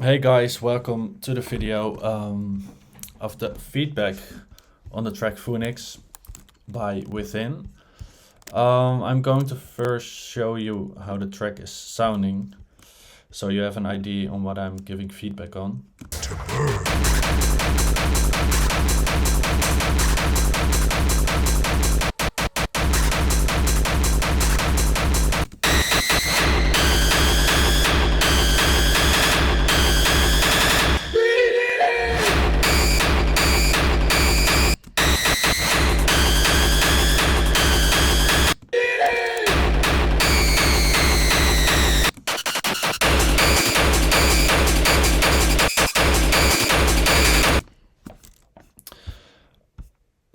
Hey guys, welcome to the video of the feedback on the track Phoenix by Within. I'm going to first show you how the track is sounding, so you have an idea on what I'm giving feedback on.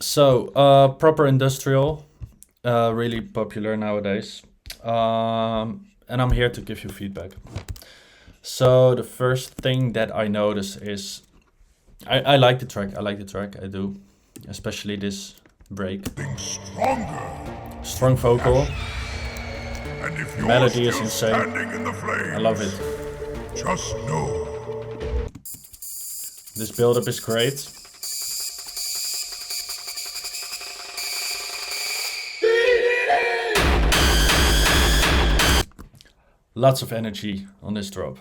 So, proper industrial, really popular nowadays. And I'm here to give you feedback. So the first thing that I notice is I like the track. I do, especially this break. Strong vocal. And if you're Melody is still insane. standing in the flames, I love it. just know This build-up is great. Lots of energy on this drop.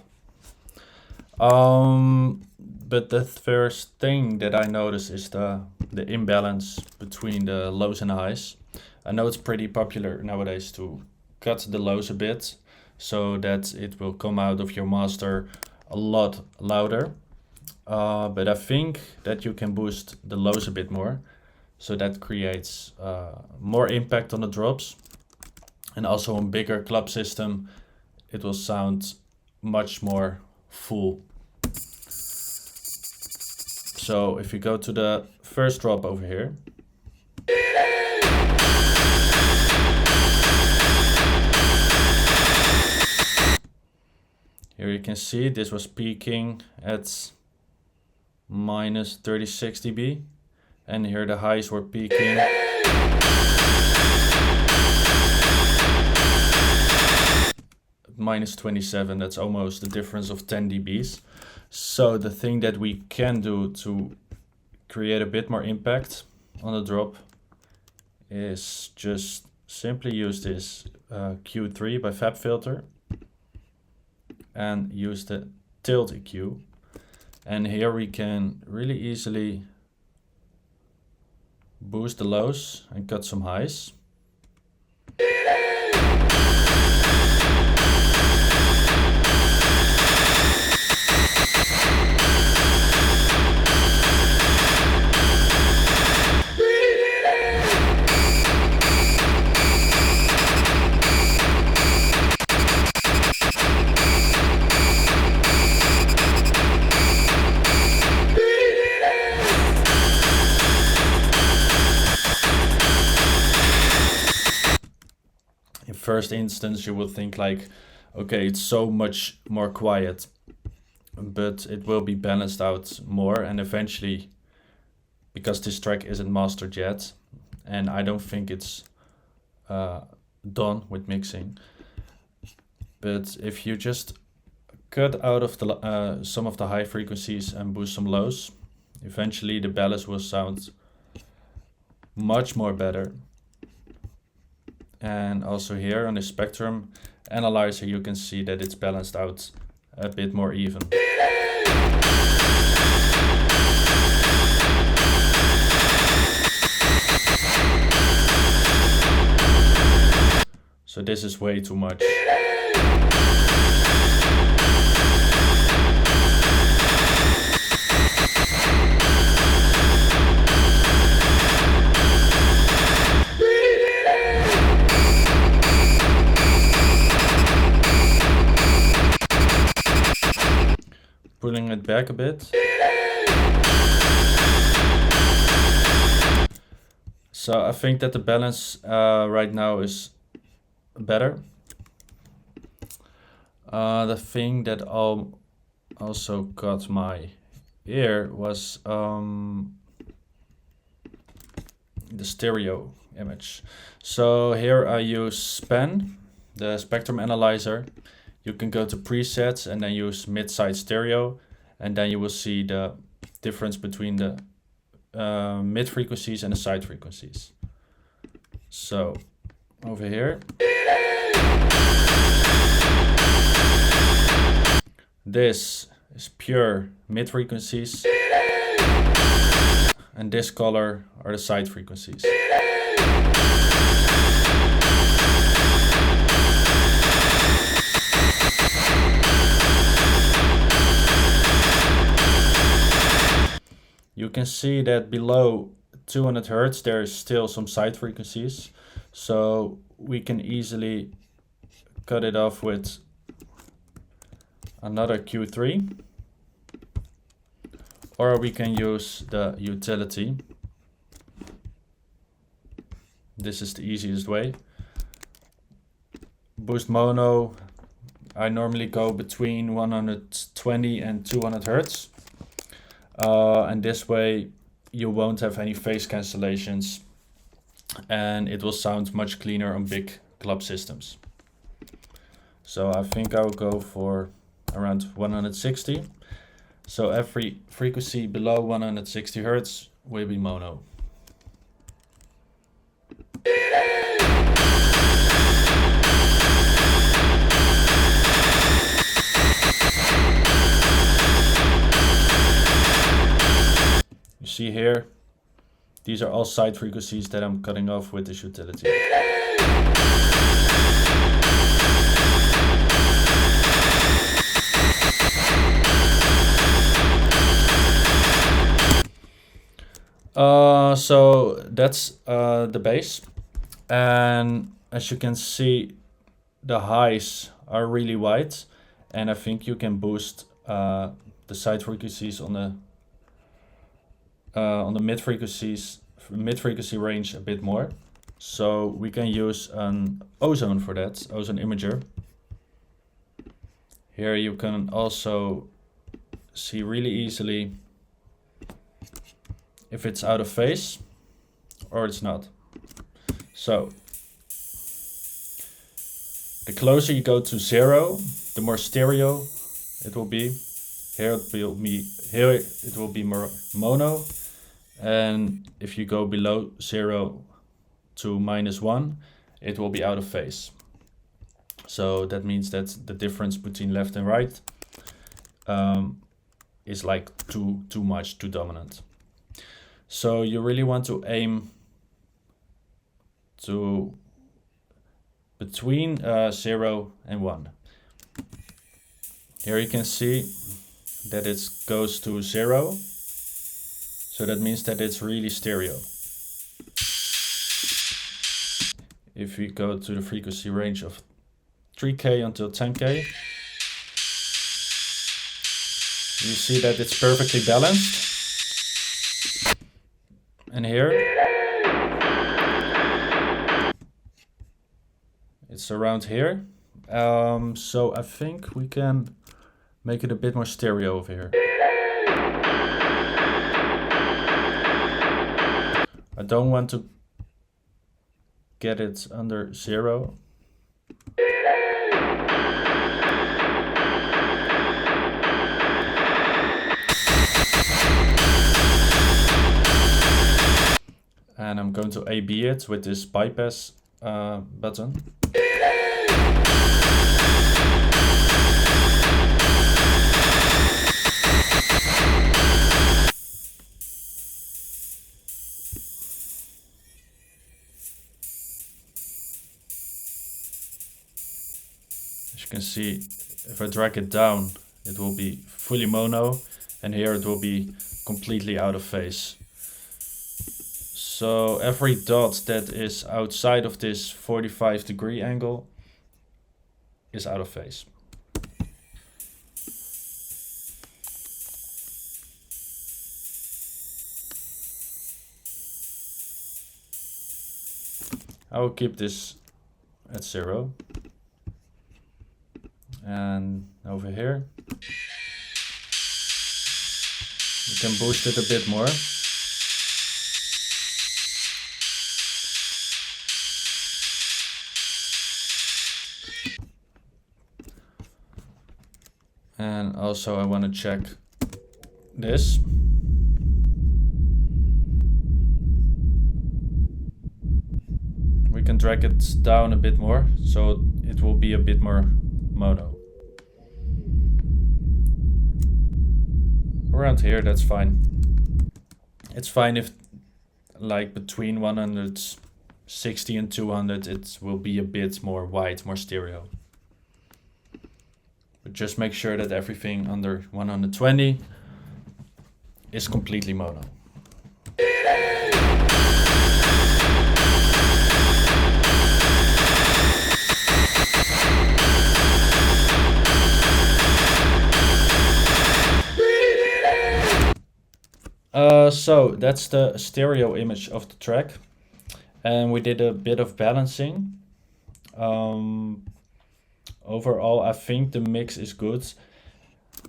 But the first thing that I notice is the imbalance between the lows and highs. I know it's pretty popular nowadays to cut the lows a bit so that it will come out of your master a lot louder. But I think that you can boost the lows a bit more, so that creates more impact on the drops. And also on bigger club system, it will sound much more full. So if you go to the first drop over here, here you can see this was peaking at minus 36 dB, and here the highs were peaking minus 27. That's almost the difference of 10 dBs. So the thing that we can do to create a bit more impact on the drop is just simply use this Q3 by FabFilter and use the tilt EQ. And here we can really easily boost the lows and cut some highs. First instance you will think like, okay, it's so much more quiet, but it will be balanced out more, and eventually, because this track isn't mastered yet and I don't think it's done with mixing, but if you just cut out of the some of the high frequencies and boost some lows, eventually the balance will sound much more better. And also here on the spectrum analyzer you can see that it's balanced out a bit more even. So this is way too much. Pulling it back a bit. So I think that the balance right now is better. The thing that also got my ear was the stereo image. So here I use SPAN, the spectrum analyzer. you can go to presets and then use mid-side stereo, and then you will see the difference between the mid frequencies and the side frequencies. So over here, this is pure mid frequencies, and this color are the side frequencies. You can see that below 200 Hertz there is still some side frequencies, so we can easily cut it off with another Q3, or we can use the utility. This is the easiest way. Boost mono, I normally go between 120 and 200 Hertz. And this way you won't have any phase cancellations, and it will sound much cleaner on big club systems. So I think I will go for around 160. So every frequency below 160 Hertz will be mono. You see here, these are all side frequencies that I'm cutting off with this utility. So that's the bass, and as you can see, the highs are really wide, and I think you can boost the side frequencies on the mid frequency range a bit more. So we can use an ozone for that, ozone imager. Here you can also see really easily if it's out of phase or it's not. So the closer you go to 0, the more stereo it will be. Here it will be more mono, and if you go below 0 to -1, it will be out of phase. So that means that the difference between left and right is like too much, too dominant. So you really want to aim to between 0 and 1. Here you can see that it goes to 0, so that means that it's really stereo. If we go to the frequency range of 3K until 10K, you see that it's perfectly balanced. And here it's around here. So I think we can make it a bit more stereo over here. I don't want to get it under 0. And I'm going to A/B it with this bypass button. As you can see, if I drag it down, it will be fully mono, and here it will be completely out of phase. So every dot that is outside of this 45-degree angle is out of phase. I will keep this at 0. And over here, you can boost it a bit more. And also I want to check this. We can drag it down a bit more, so it will be a bit more mono. Around here, that's fine. It's fine if like between 160 and 200 it will be a bit more wide, more stereo. But just make sure that everything under 120 is completely mono. So that's the stereo image of the track, and we did a bit of balancing. Overall, I think the mix is good.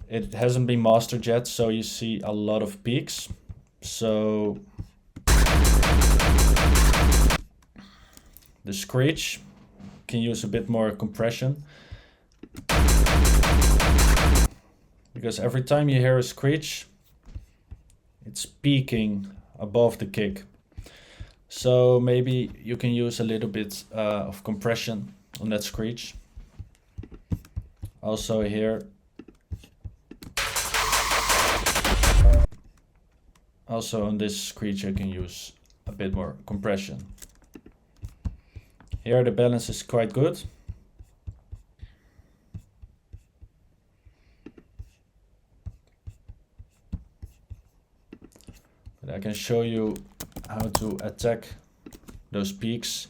It hasn't been mastered yet, so you see a lot of peaks. So the screech can use a bit more compression, because every time you hear a screech, it's peaking above the kick. So maybe you can use a little bit of compression on that screech. Also here, also on this screech you can use a bit more compression. Here the balance is quite good. But I can show you how to attack those peaks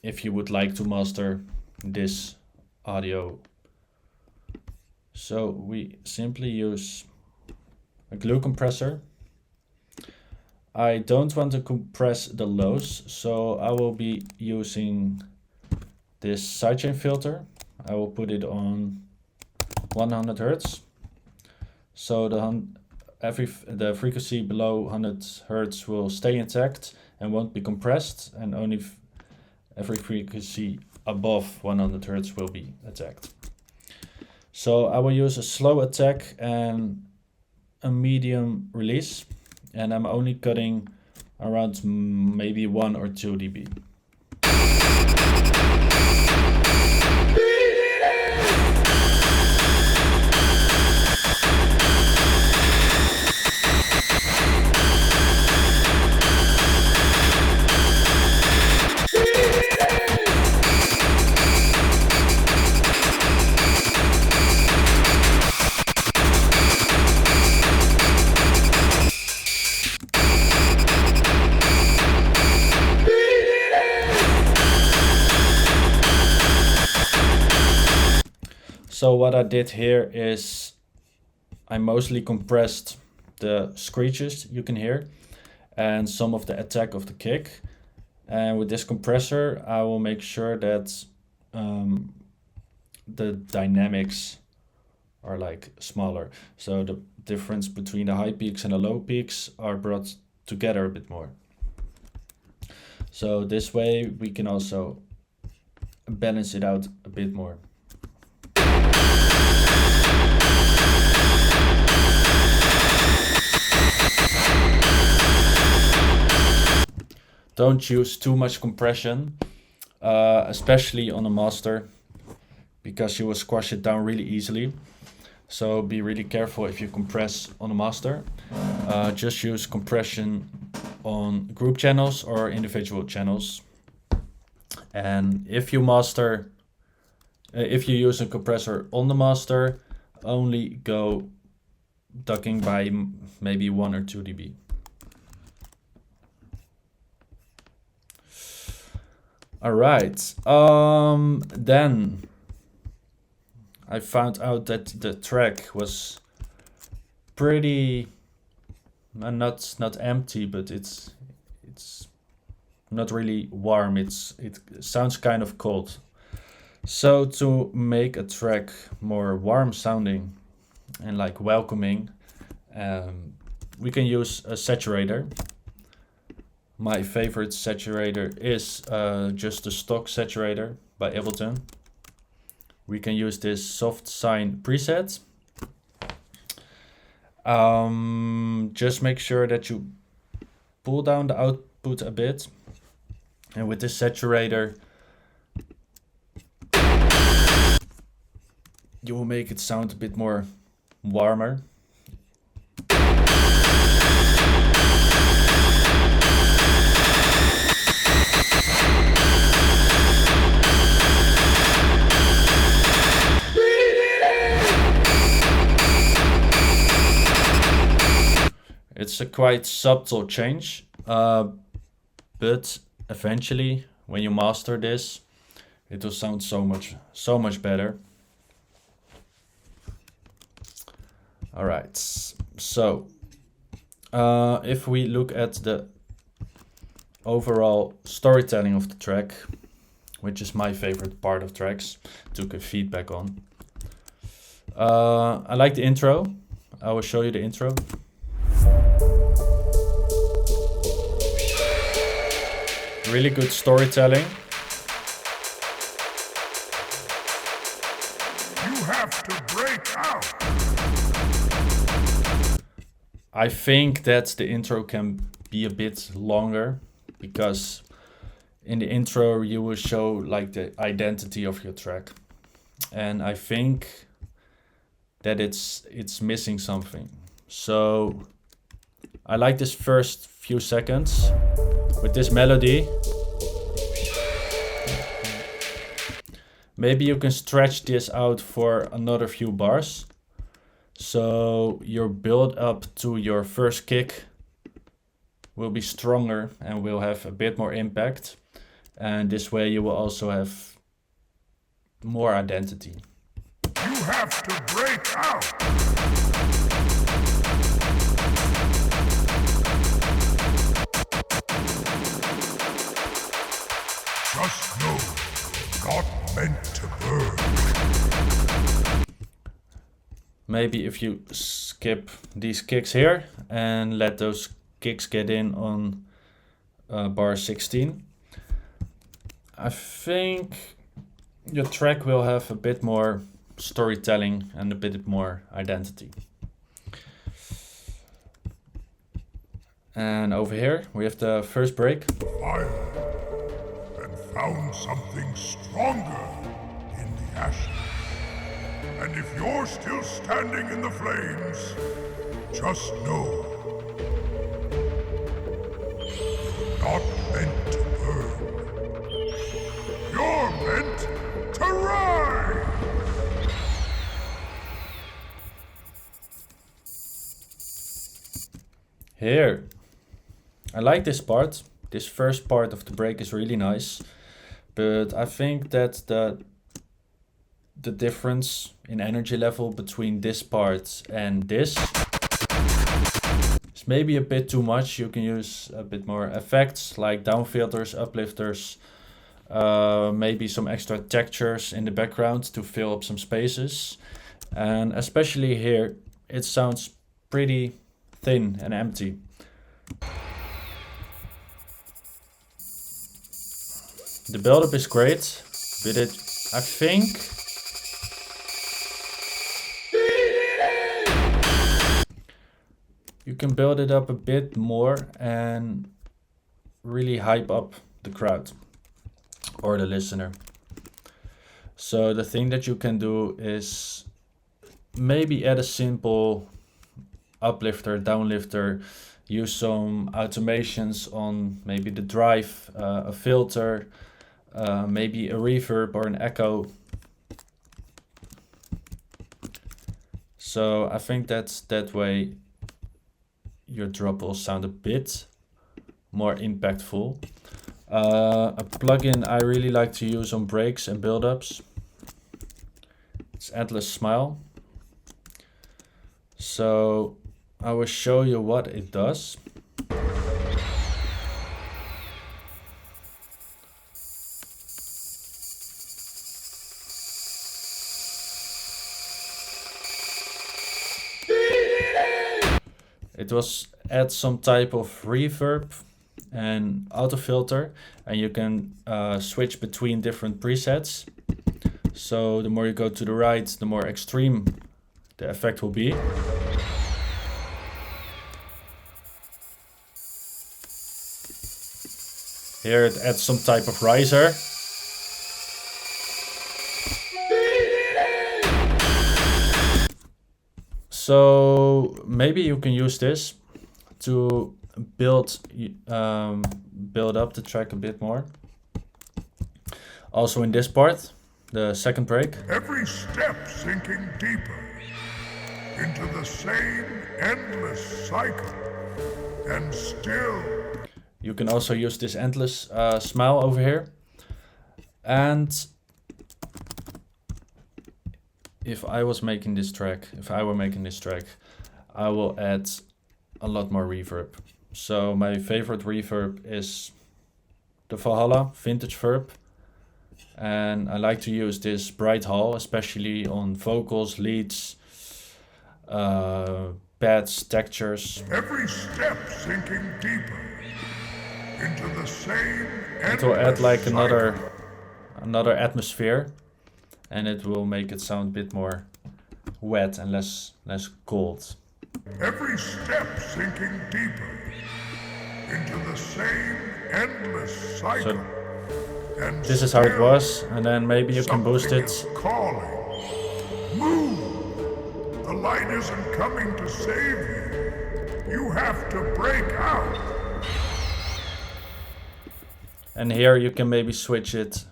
if you would like to master this audio. So we simply use a glue compressor. I don't want to compress the lows, so I will be using this sidechain filter. I will put it on 100 Hertz. So the frequency below 100 Hertz will stay intact and won't be compressed, and only every frequency above 100 Hertz will be attacked. So I will use a slow attack and a medium release, and I'm only cutting around maybe 1 or 2 dB. So what I did here is I mostly compressed the screeches you can hear and some of the attack of the kick. And with this compressor, I will make sure that the dynamics are like smaller. So the difference between the high peaks and the low peaks are brought together a bit more. So this way we can also balance it out a bit more. Don't use too much compression, especially on a master, because you will squash it down really easily. So be really careful if you compress on a master. Just use compression on group channels or individual channels. And if you use a compressor on the master, only go ducking by maybe 1 or 2 dB. All right, then I found out that the track was pretty, not empty, but it's not really warm. It sounds kind of cold. So to make a track more warm sounding and like welcoming, we can use a saturator. My favorite saturator is just the stock saturator by Ableton. we can use this soft sine preset. Just make sure that you pull down the output a bit. And with this saturator, you will make it sound a bit more warmer. It's a quite subtle change, but eventually, when you master this, it will sound so much better. All right, so if we look at the overall storytelling of the track, which is my favorite part of tracks to give feedback on. I like the intro. I will show you the intro. Really good storytelling. You have to break out. I think that the intro can be a bit longer, because in the intro you will show like the identity of your track, and I think that it's missing something. So I like this first few seconds with this melody. Maybe you can stretch this out for another few bars, so your build up to your first kick will be stronger and will have a bit more impact, and this way you will also have more identity. You have to break out. Just know, not meant to burn. Maybe if you skip these kicks here and let those kicks get in on bar 16, I think your track will have a bit more storytelling and a bit more identity. And over here we have the first break. Fire and found something stronger in the ashes. And if you're still standing in the flames, just know you're not meant to burn. You're meant to rise! Here, I like this part. This first part of the break is really nice, but I think that the difference in energy level between this part and this is maybe a bit too much. You can use a bit more effects like down filters, uplifters, maybe some extra textures in the background to fill up some spaces. And especially here, it sounds pretty thin and empty. The build-up is great, but I think you can build it up a bit more and really hype up the crowd or the listener. So the thing that you can do is maybe add a simple uplifter, downlifter, use some automations on maybe the drive, a filter, maybe a reverb or an echo. So I think that way your drop will sound a bit more impactful. A plugin I really like to use on breaks and build-ups, it's Atlas Smile. So I will show you what it does. It was add some type of reverb and auto filter, and you can switch between different presets. So the more you go to the right, the more extreme the effect will be. Here it adds some type of riser. So maybe you can use this to build up the track a bit more. Also in this part, the second break. Every step sinking deeper into the same endless cycle, and still. You can also use this endless smile over here. And if I were making this track, I will add a lot more reverb. So my favorite reverb is the Valhalla Vintage Verb. And I like to use this Bright Hall, especially on vocals, leads, pads, textures. Every step sinking deeper into the same. It will add like another atmosphere, and it will make it sound a bit more wet and less cold. Every step sinking deeper into the same endless cycle. So this is how it was, and then maybe you can boost it. Calling. Move! The light isn't coming to save you. You have to break out. And here you can maybe switch it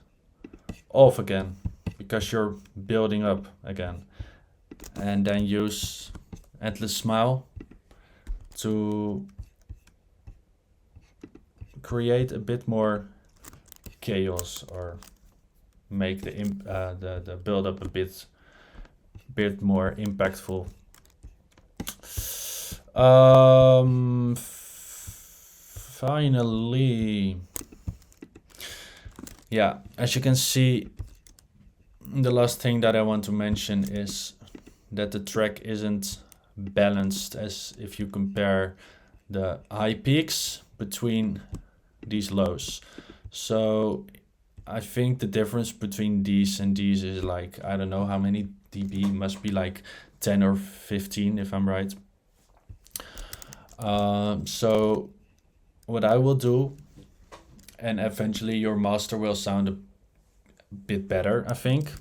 off again, because you're building up again. And then use Endless Smile to create a bit more chaos, or make the build up a bit more impactful. Finally, yeah, as you can see, the last thing that I want to mention is that the track isn't balanced, as if you compare the high peaks between these lows. So I think the difference between these and these is like, I don't know how many dB, must be like 10 or 15 if I'm right. So what I will do, and eventually your master will sound a bit better, I think,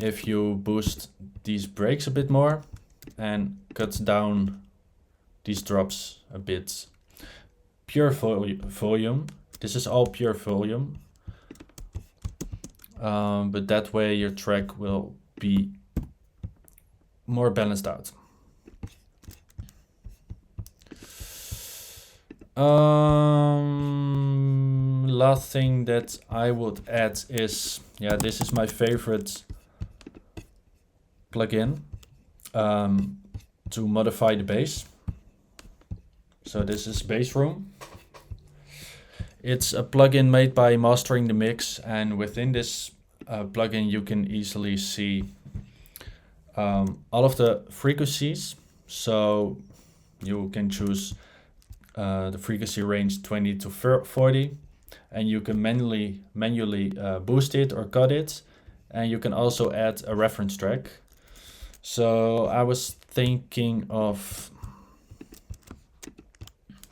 if you boost these breaks a bit more and cut down these drops a bit. Pure volume. This is all pure volume. But that way your track will be more balanced out. Last thing that I would add is, yeah, this is my favorite plugin to modify the bass. So this is Bass Room. It's a plugin made by Mastering the Mix, and within this plugin you can easily see all of the frequencies. So you can choose the frequency range 20 to 40, and you can manually boost it or cut it, and you can also add a reference track. So I was thinking of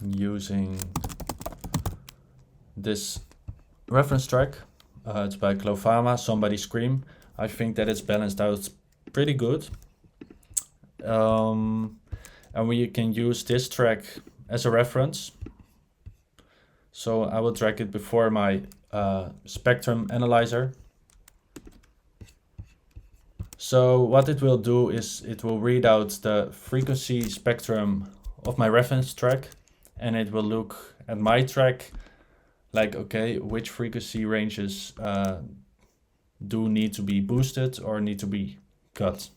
using this reference track. It's by Clovama, Somebody Scream. I think that it's balanced out pretty good. And we can use this track as a reference. So I will drag it before my spectrum analyzer. So what it will do is it will read out the frequency spectrum of my reference track, and it will look at my track like, okay, which frequency ranges do need to be boosted or need to be cut.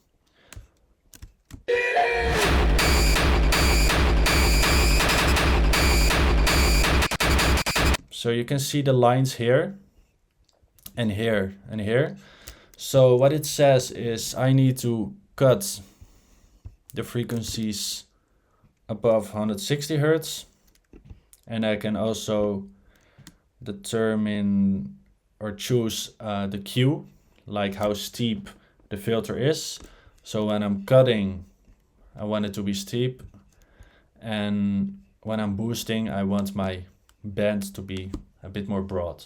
So you can see the lines here and here and here. So what it says is I need to cut the frequencies above 160 Hertz, and I can also determine or choose the Q, like how steep the filter is. So when I'm cutting, I want it to be steep, and when I'm boosting, I want my bend to be a bit more broad.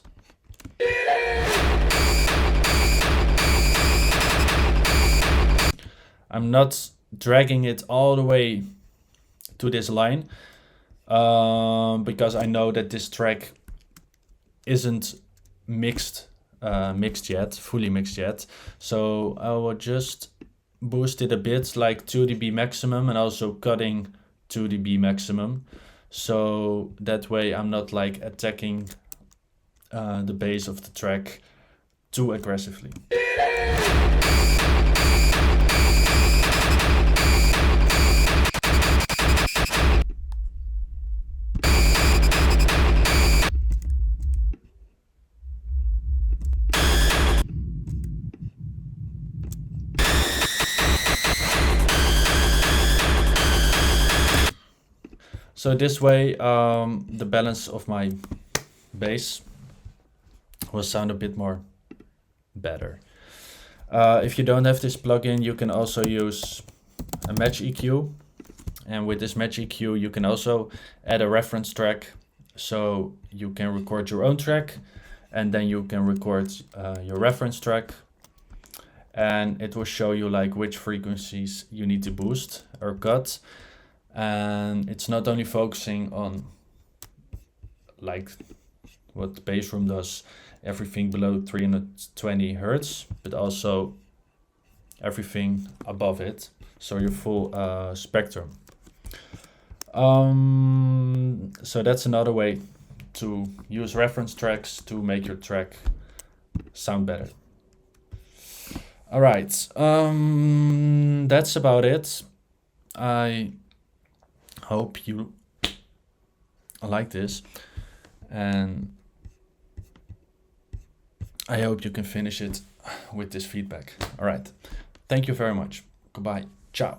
I'm not dragging it all the way to this line because I know that this track isn't mixed yet, fully mixed yet. So I will just boost it a bit, like 2 dB maximum, and also cutting 2 dB maximum. So that way I'm not like attacking the bass of the track too aggressively. So this way, the balance of my bass will sound a bit more better. If you don't have this plugin, you can also use a match EQ. And with this match EQ, you can also add a reference track. So you can record your own track, and then you can record your reference track. And it will show you like which frequencies you need to boost or cut. And it's not only focusing on like what the bass room does, everything below 320 hertz, but also everything above it, so your full spectrum. So that's another way to use reference tracks to make your track sound better. All right, that's about it. I hope you like this, and I hope you can finish it with this feedback. All right, thank you very much. Goodbye. Ciao.